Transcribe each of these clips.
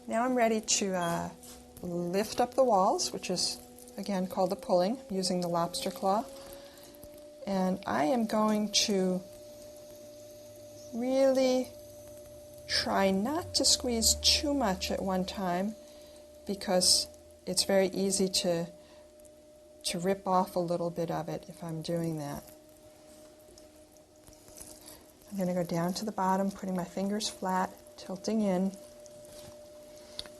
Now I'm ready to lift up the walls, which is again called the pulling, using the lobster claw. And I am going to really try not to squeeze too much at one time, because it's very easy to rip off a little bit of it if I'm doing that. I'm going to go down to the bottom, putting my fingers flat, tilting in,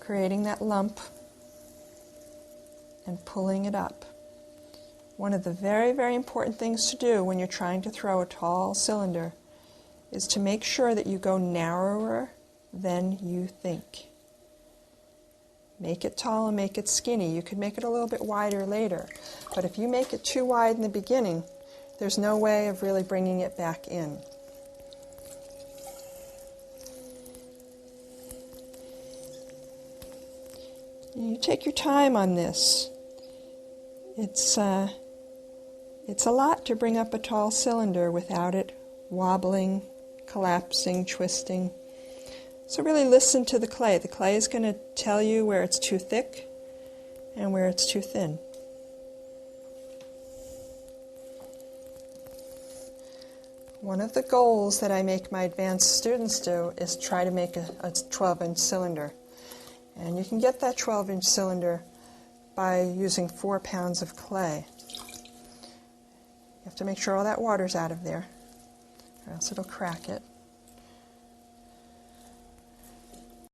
creating that lump, and pulling it up. One of the very, very important things to do when you're trying to throw a tall cylinder is to make sure that you go narrower than you think. Make it tall and make it skinny. You could make it a little bit wider later, but if you make it too wide in the beginning, there's no way of really bringing it back in. You take your time on this. It's a lot to bring up a tall cylinder without it wobbling, collapsing, twisting. So really listen to the clay. The clay is going to tell you where it's too thick and where it's too thin. One of the goals that I make my advanced students do is try to make a 12-inch cylinder. And you can get that 12-inch cylinder by using 4 pounds of clay. You have to make sure all that water's out of there, or else it'll crack it.